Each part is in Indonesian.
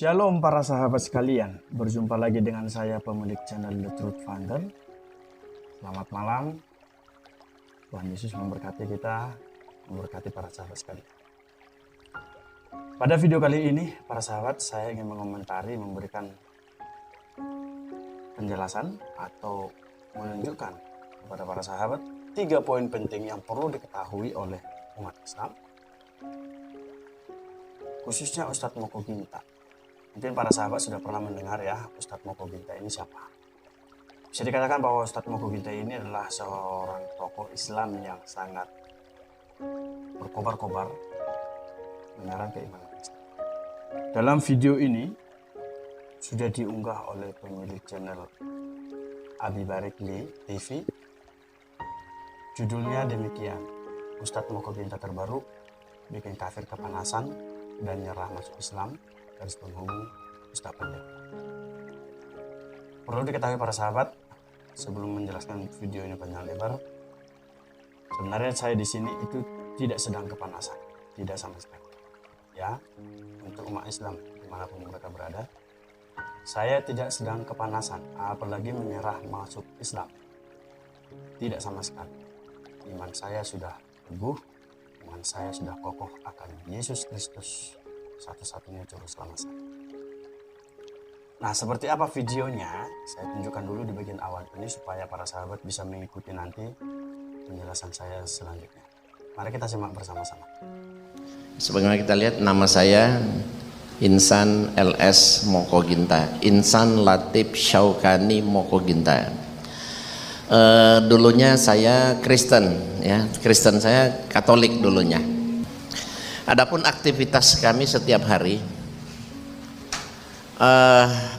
Shalom para sahabat sekalian, berjumpa lagi dengan saya pemilik channel The Truth Finder. Selamat malam, Tuhan Yesus memberkati kita, memberkati para sahabat sekalian. Pada video kali ini, para sahabat, saya ingin mengomentari, memberikan penjelasan atau menunjukkan kepada para sahabat 3 poin penting yang perlu diketahui oleh umat Islam, khususnya Ustadz Moko Ginta. Mungkin para sahabat sudah pernah mendengar ya, Ustadz Moko Ginta ini siapa. Bisa dikatakan bahwa Ustadz Moko Ginta ini adalah seorang tokoh Islam yang sangat berkobar-kobar menyerang keimanan Islam. Dalam video ini sudah diunggah oleh pemilik channel Abi Barikli TV. Judulnya demikian, Ustadz Moko Ginta terbaru bikin kafir kepanasan dan nyerah masuk Islam, garis penghubung Ustadz Pendeta. Perlu diketahui para sahabat, sebelum menjelaskan video ini panjang lebar, sebenarnya saya di sini itu tidak sedang kepanasan, tidak sama sekali. Ya, untuk umat Islam dimanapun mereka berada, saya tidak sedang kepanasan, apalagi menyerah masuk Islam. Tidak sama sekali. Iman saya sudah teguh, iman saya sudah kokoh akan Yesus Kristus, satu-satunya juru selamat saya. Nah, seperti apa videonya? Saya tunjukkan dulu di bagian awal ini supaya para sahabat bisa mengikuti nanti penjelasan saya selanjutnya. Mari kita simak bersama-sama. Sebagaimana kita lihat, nama saya Insan LS Moko Ginta, Insan Latif Syaukani Moko Ginta. Dulunya saya Kristen, ya, Kristen saya Katolik dulunya. Adapun aktivitas kami setiap hari,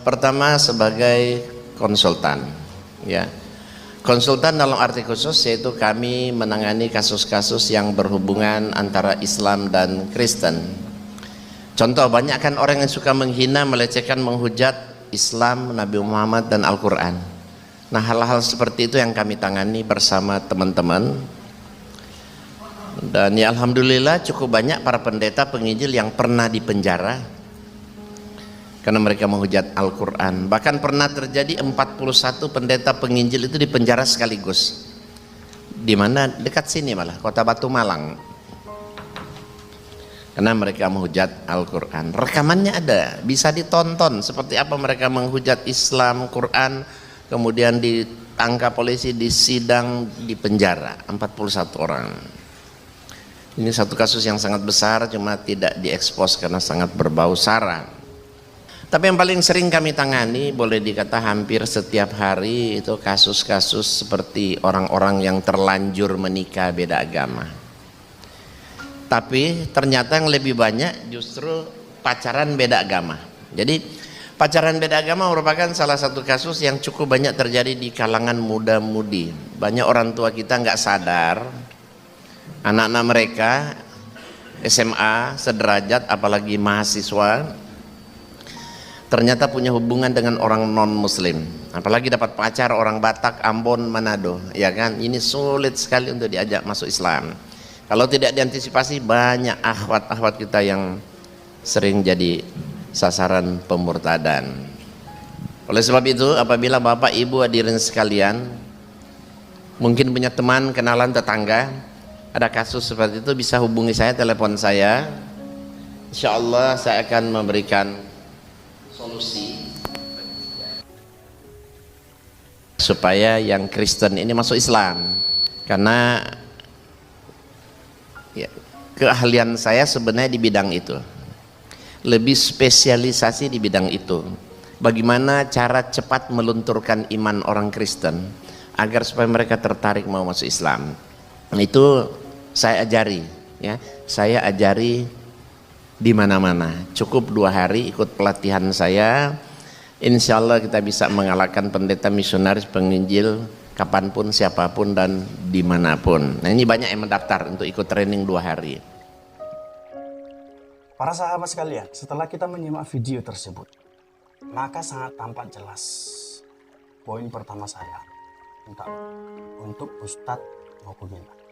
pertama sebagai konsultan, ya, konsultan dalam arti khusus yaitu kami menangani kasus-kasus yang berhubungan antara Islam dan Kristen. Contoh, banyak kan orang yang suka menghina, melecehkan, menghujat Islam, Nabi Muhammad dan Al-Quran. Nah, hal-hal seperti itu yang kami tangani bersama teman-teman. Dan ya alhamdulillah cukup banyak para pendeta penginjil yang pernah dipenjara karena mereka menghujat Al-Quran. Bahkan pernah terjadi 41 pendeta penginjil itu dipenjara sekaligus. Di mana? Dekat sini malah, Kota Batu Malang. Karena mereka menghujat Al-Quran. Rekamannya ada, bisa ditonton seperti apa mereka menghujat Islam, Quran, kemudian ditangkap polisi, disidang, dipenjara 41 orang. Ini satu kasus yang sangat besar, cuma tidak diekspos karena sangat berbau sara. Tapi yang paling sering kami tangani, boleh dikata hampir setiap hari, itu kasus-kasus seperti orang-orang yang terlanjur menikah beda agama. Tapi ternyata yang lebih banyak justru pacaran beda agama. Jadi pacaran beda agama merupakan salah satu kasus yang cukup banyak terjadi di kalangan muda-mudi. Banyak orang tua kita nggak sadar anak-anak mereka SMA sederajat, apalagi mahasiswa, ternyata punya hubungan dengan orang non muslim, apalagi dapat pacar orang Batak, Ambon, Manado, ya kan. Ini sulit sekali untuk diajak masuk Islam. Kalau tidak diantisipasi, banyak akhwat-akhwat kita yang sering jadi sasaran pemurtadan. Oleh sebab itu, apabila Bapak Ibu hadirin sekalian mungkin punya teman, kenalan, tetangga ada kasus seperti itu, bisa hubungi saya, telepon saya. Insya Allah saya akan memberikan solusi supaya yang Kristen ini masuk Islam. Karena ya, keahlian saya sebenarnya di bidang itu, lebih spesialisasi di bidang itu. Bagaimana cara cepat melunturkan iman orang Kristen agar supaya mereka tertarik mau masuk Islam. Itu saya ajari, ya, saya ajari di mana-mana. Cukup 2 hari ikut pelatihan saya, insya Allah kita bisa mengalahkan pendeta, misionaris, penginjil kapanpun, siapapun dan dimanapun. Nah, ini banyak yang mendaftar untuk ikut training 2 hari. Para sahabat sekalian, setelah kita menyimak video tersebut, maka sangat tampak jelas poin pertama saya untuk Ustadz Moko Ginta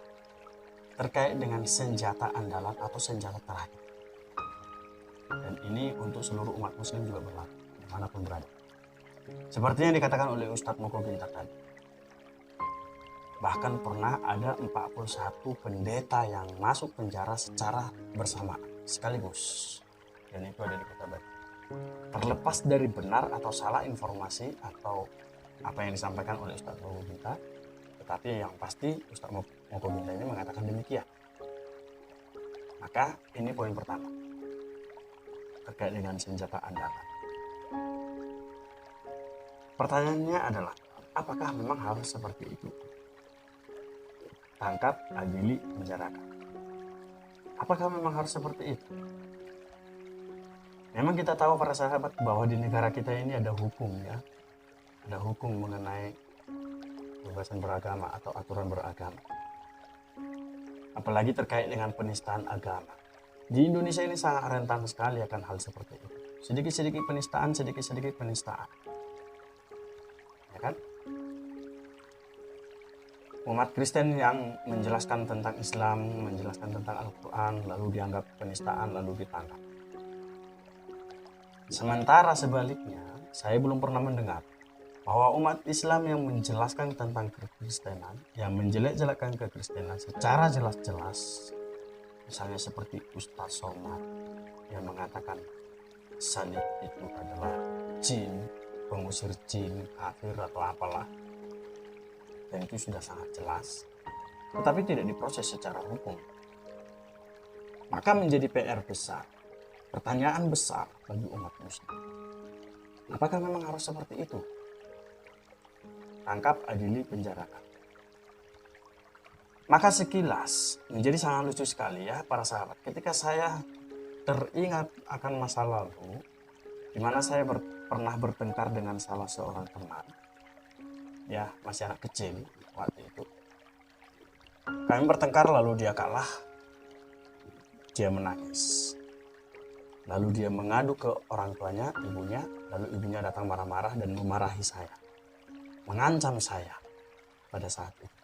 terkait dengan senjata andalan atau senjata terakhir. Dan ini untuk seluruh umat muslim juga berlaku, dimanapun berada. Seperti yang dikatakan oleh Ustadz Moko Ginta tadi. Bahkan pernah ada 41 pendeta yang masuk penjara secara bersamaan, sekaligus. Dan itu ada di Kota Batu. Terlepas dari benar atau salah informasi atau apa yang disampaikan oleh Ustadz Moko Ginta, tetapi yang pasti Ustadz Moko Ginta ini mengatakan demikian. Maka ini poin pertama terkait dengan senjata andalan. Pertanyaannya adalah, apakah memang harus seperti itu? Tangkap, adili, penjarakan. Apakah memang harus seperti itu? Memang kita tahu para sahabat bahwa di negara kita ini ada hukum ya. Ada hukum mengenai kebebasan beragama atau aturan beragama. Apalagi terkait dengan penistaan agama. Di Indonesia ini sangat rentan sekali akan hal seperti itu. Sedikit-sedikit penistaan, sedikit-sedikit penistaan. Ya kan? Umat Kristen yang menjelaskan tentang Islam, menjelaskan tentang Al-Quran, lalu dianggap penistaan, lalu ditangkap. Sementara sebaliknya, saya belum pernah mendengar bahwa umat Islam yang menjelaskan tentang kekristenan, yang menjelek-jelekkan kekristenan secara jelas-jelas, misalnya seperti Ustaz Somad yang mengatakan salib itu adalah jin, pengusir jin, kafir atau apalah, dan itu sudah sangat jelas, tetapi tidak diproses secara hukum. Maka menjadi PR besar, pertanyaan besar bagi umat muslim. Apakah memang harus seperti itu? Tangkap, adili, penjarakan. Maka sekilas menjadi sangat lucu sekali ya para sahabat, ketika saya teringat akan masa lalu di mana saya pernah bertengkar dengan salah seorang teman, ya masih anak kecil waktu itu. Kami bertengkar, lalu dia kalah, dia menangis, lalu dia mengadu ke orang tuanya, ibunya, lalu ibunya datang marah-marah dan memarahi saya, mengancam saya pada saat itu.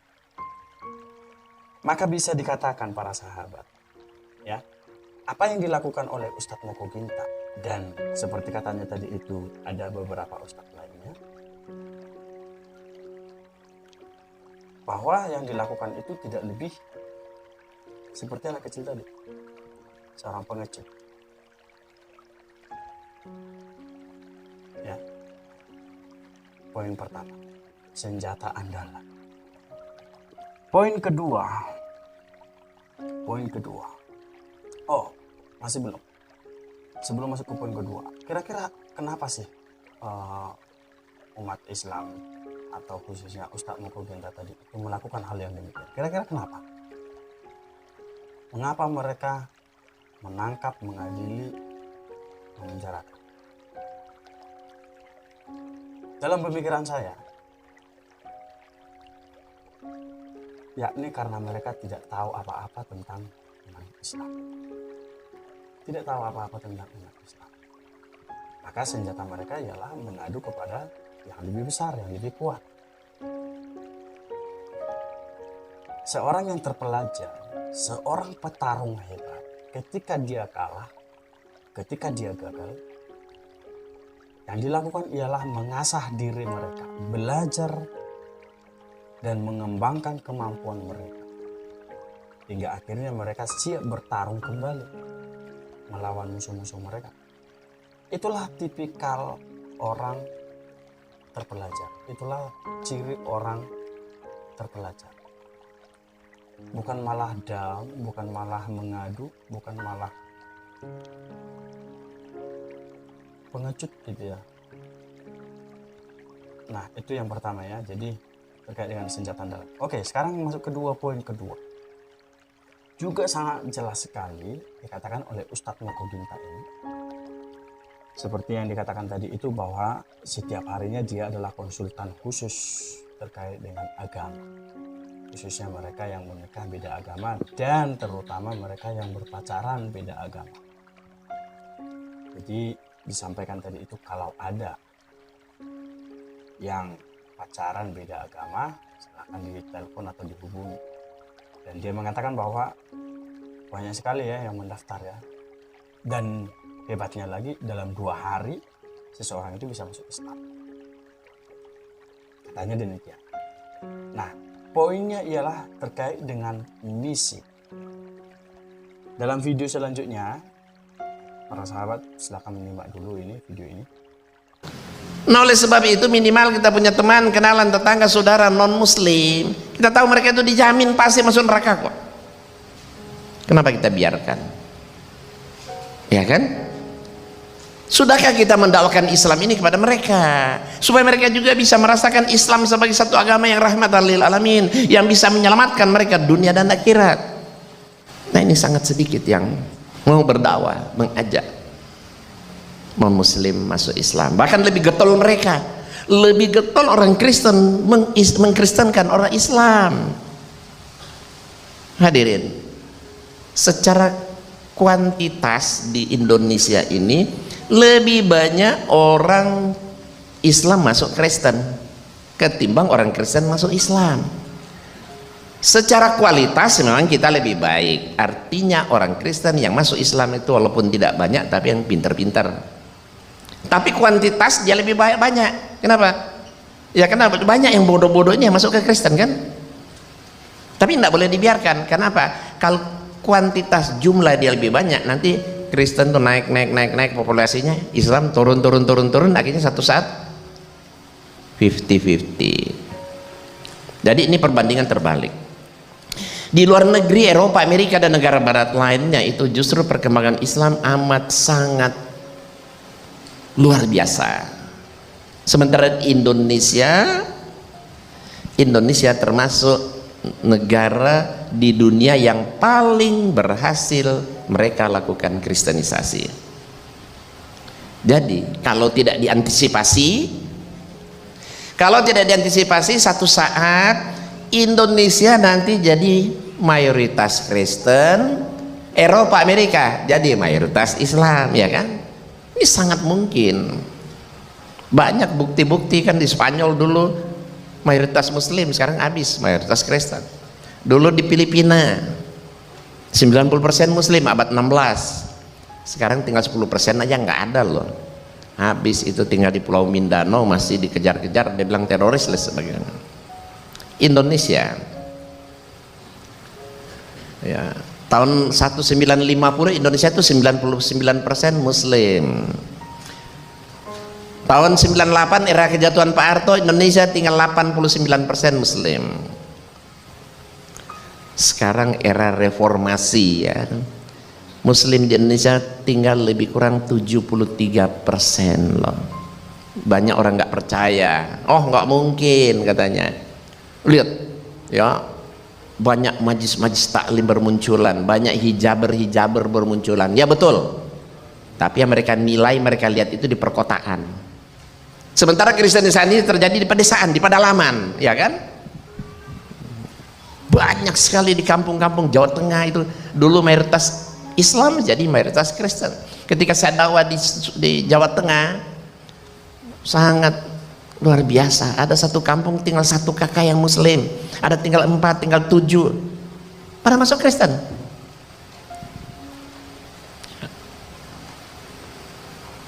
Maka bisa dikatakan para sahabat, ya, apa yang dilakukan oleh Ustadz Moko Ginta, dan seperti katanya tadi itu ada beberapa ustadz lainnya, bahwa yang dilakukan itu tidak lebih seperti anak kecil tadi, seorang pengecut. Ya, poin pertama, senjata andalan. Poin kedua. Oh, masih belum. Sebelum masuk ke poin kedua, kira-kira kenapa sih umat Islam atau khususnya Ustadz Moko Ginta tadi itu melakukan hal yang demikian? Kira-kira kenapa? Mengapa mereka menangkap, mengadili, memenjarakan? Dalam pemikiran saya, yakni karena mereka tidak tahu apa-apa tentang umat Islam. Tidak tahu apa-apa tentang umat Islam. Maka senjata mereka ialah mengadu kepada yang lebih besar, yang lebih kuat. Seorang yang terpelajar, seorang petarung hebat, ketika dia kalah, ketika dia gagal, yang dilakukan ialah mengasah diri mereka, belajar dan mengembangkan kemampuan mereka, hingga akhirnya mereka siap bertarung kembali melawan musuh-musuh mereka. Itulah tipikal orang terpelajar, itulah ciri orang terpelajar. Bukan malah down, bukan malah mengadu, bukan malah pengecut gitu ya. Nah, itu yang pertama ya, jadi terkait dengan senjata andalan. Oke, sekarang masuk ke poin kedua. Juga sangat jelas sekali dikatakan oleh Ustadz Moko Ginta ini. Seperti yang dikatakan tadi itu, bahwa setiap harinya dia adalah konsultan khusus terkait dengan agama. Khususnya mereka yang menikah beda agama, dan terutama mereka yang berpacaran beda agama. Jadi disampaikan tadi itu, kalau ada yang pacaran beda agama, silahkan ditelepon atau dihubungi. Dan dia mengatakan bahwa banyak sekali ya yang mendaftar ya. Dan Hebatnya lagi, dalam 2 hari seseorang itu bisa masuk Islam. Katanya demikian. Nah, poinnya ialah terkait dengan misi. Dalam video selanjutnya, para sahabat silakan menyimak dulu ini video ini. Nah, oleh sebab itu minimal kita punya teman, kenalan, tetangga, saudara non muslim, kita tahu mereka itu dijamin pasti masuk neraka kok. Kenapa kita biarkan? Ya kan? Sudahkah kita mendakwakan Islam ini kepada mereka supaya mereka juga bisa merasakan Islam sebagai satu agama yang rahmatan lil alamin, yang bisa menyelamatkan mereka dunia dan akhirat? Nah, ini sangat sedikit yang mau berdakwah, mengajak non muslim masuk Islam. Bahkan lebih getol mereka, lebih getol orang Kristen mengkristenkan orang Islam. Hadirin, secara kuantitas di Indonesia ini lebih banyak orang Islam masuk Kristen ketimbang orang Kristen masuk Islam. Secara kualitas memang kita lebih baik, artinya orang Kristen yang masuk Islam itu walaupun tidak banyak tapi yang pintar-pintar. Tapi kuantitas dia lebih banyak. Kenapa? Ya kenapa? Banyak yang bodoh-bodoh ini yang masuk ke Kristen kan. Tapi tidak boleh dibiarkan. Kenapa? Kalau kuantitas jumlah dia lebih banyak, nanti Kristen tuh naik populasinya, Islam turun, akhirnya satu saat 50-50. Jadi ini perbandingan terbalik. Di luar negeri, Eropa, Amerika dan negara barat lainnya itu justru perkembangan Islam amat sangat luar biasa. Sementara Indonesia termasuk negara di dunia yang paling berhasil mereka lakukan kristenisasi. Jadi kalau tidak diantisipasi, satu saat Indonesia nanti jadi mayoritas Kristen, Eropa, Amerika jadi mayoritas Islam, ya kan? Ini sangat mungkin. Banyak bukti-bukti kan, di Spanyol dulu mayoritas Muslim, sekarang habis mayoritas Kristen. Dulu di Filipina 90% Muslim abad 16, sekarang tinggal 10% aja nggak ada loh, habis. Itu tinggal di Pulau Mindanao masih dikejar-kejar, dia bilang teroris lah sebagainya. Indonesia ya, tahun 1950 Indonesia itu 99% Muslim. Tahun 98 era kejatuhan Pak Harto, Indonesia tinggal 89% Muslim. Sekarang era reformasi ya, Muslim di Indonesia tinggal lebih kurang 73% loh. Banyak orang nggak percaya, oh nggak mungkin katanya. Lihat ya, banyak majlis-majlis taklim bermunculan, banyak hijaber bermunculan, ya betul. Tapi yang mereka nilai, mereka lihat itu di perkotaan. Sementara kristenisasi ini terjadi di pedesaan, di pedalaman, ya kan? Banyak sekali di kampung-kampung Jawa Tengah itu dulu mayoritas Islam, jadi mayoritas Kristen. Ketika saya dakwah di Jawa Tengah, sangat luar biasa. Ada satu kampung tinggal 1 kakak yang Muslim, ada tinggal 4, tinggal 7, pada masuk Kristen.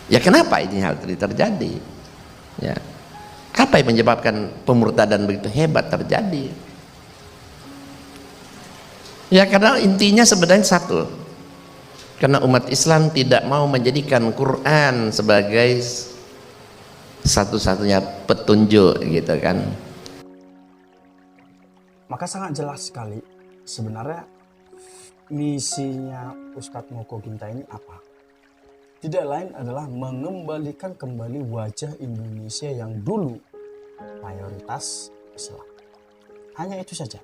Ya kenapa ini hal ini terjadi? Ya, apa yang menyebabkan pemurtadan begitu hebat terjadi? Ya karena intinya sebenarnya satu, karena umat Islam tidak mau menjadikan Quran sebagai satu-satunya petunjuk gitu kan. Maka sangat jelas sekali sebenarnya misinya Ustadz Moko Ginta ini apa? Tidak lain adalah mengembalikan kembali wajah Indonesia yang dulu mayoritas Islam. Hanya itu saja.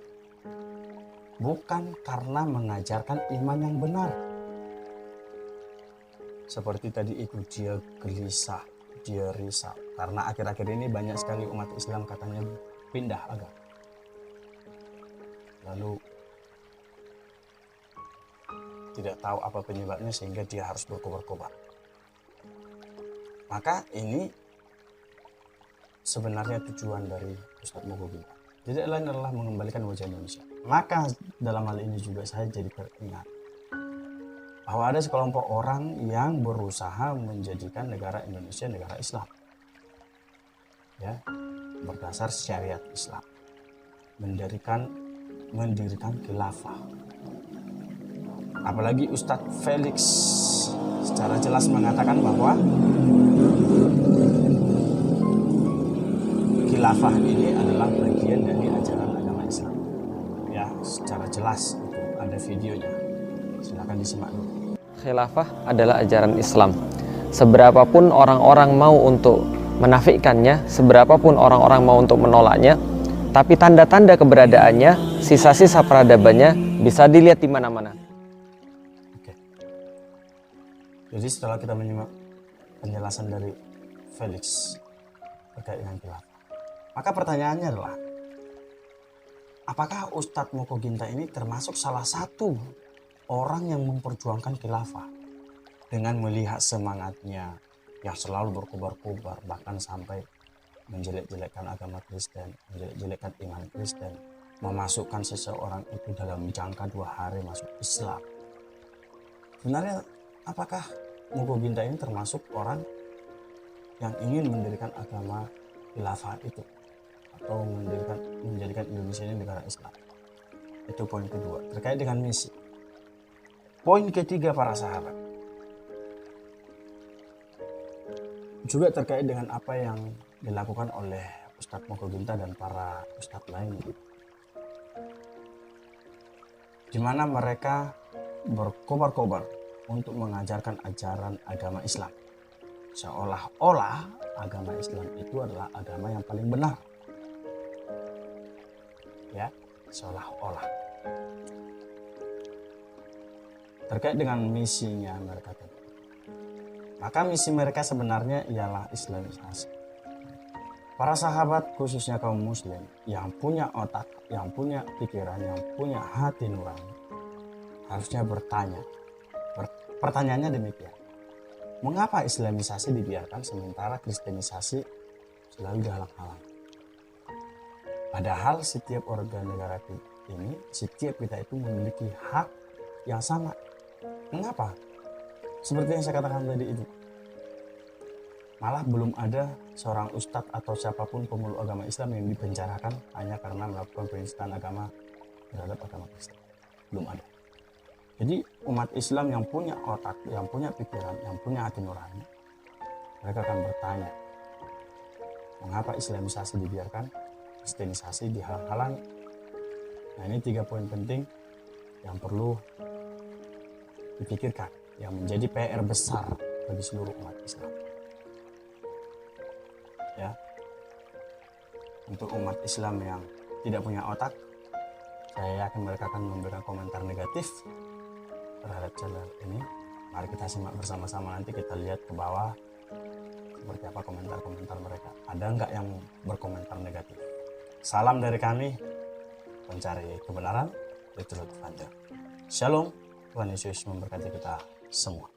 Bukan karena mengajarkan iman yang benar. Seperti tadi itu dia gelisah, dia risau. Karena akhir-akhir ini banyak sekali umat Islam katanya pindah agama. Lalu tidak tahu apa penyebabnya sehingga dia harus berkobar-kobar. Maka ini sebenarnya tujuan dari Ustadz Moko Ginta. Tidak lain adalah mengembalikan wajah Indonesia. Maka dalam hal ini juga saya jadi teringat bahwa ada sekelompok orang yang berusaha menjadikan negara Indonesia negara Islam, ya, berdasar syariat Islam, mendirikan khilafah. Apalagi Ustadz Felix secara jelas mengatakan bahwa khilafah ini adalah bagian dari ajaran agama Islam. Ya, secara jelas itu ada videonya. Silakan disimak dulu. Khilafah adalah ajaran Islam. Seberapapun orang-orang mau untuk menafikannya, seberapapun orang-orang mau untuk menolaknya, tapi tanda-tanda keberadaannya, sisa-sisa peradabannya bisa dilihat di mana-mana. Oke. Jadi setelah kita menyimak penjelasan dari Felix terkait dengan khilafah, maka pertanyaannya adalah, apakah Ustadz Moko Ginta ini termasuk salah satu orang yang memperjuangkan khilafah dengan melihat semangatnya yang selalu berkobar-kobar, bahkan sampai menjelek-jelekkan agama Kristen, menjelek-jelekkan iman Kristen, memasukkan seseorang itu dalam jangka 2 hari masuk Islam? Sebenarnya apakah Moko Ginta ini termasuk orang yang ingin mendirikan agama khilafah itu, atau menjadikan Indonesia ini negara Islam? Itu poin kedua terkait dengan misi. Poin ketiga, para sahabat, juga terkait dengan apa yang dilakukan oleh Ustadz Moko Ginta dan para ustadz lainnya, di mana mereka berkobar-kobar untuk mengajarkan ajaran agama Islam, seolah-olah agama Islam itu adalah agama yang paling benar, ya, seolah-olah. Terkait dengan misinya mereka tadi, maka misi mereka sebenarnya ialah Islamisasi. Para sahabat, khususnya kaum muslim yang punya otak, yang punya pikiran, yang punya hati nurani, harusnya bertanya. Pertanyaannya demikian: mengapa Islamisasi dibiarkan sementara Kristenisasi selalu dihalang-halang? Padahal setiap warga negara ini, setiap kita itu memiliki hak yang sama. Mengapa? Seperti yang saya katakan tadi itu, malah belum ada seorang ustadz atau siapapun pemeluk agama Islam yang dipenjarakan hanya karena melakukan penistaan agama terhadap agama Kristen. Belum ada. Jadi umat Islam yang punya otak, yang punya pikiran, yang punya hati nurani, mereka akan bertanya, mengapa Islamisasi dibiarkan, Kristenisasi dihalang-halangi? Nah, ini 3 poin penting yang perlu dipikirkan, yang menjadi PR besar bagi seluruh umat Islam. Ya, untuk umat Islam yang tidak punya otak, saya yakin mereka akan memberikan komentar negatif terhadap channel ini. Mari kita simak bersama-sama, nanti kita lihat ke bawah seperti apa komentar-komentar mereka. Ada nggak yang berkomentar negatif? Salam dari kami, pencari kebenaran, Little Fanda. Shalom, Tuhan Yesus memberkati kita semua.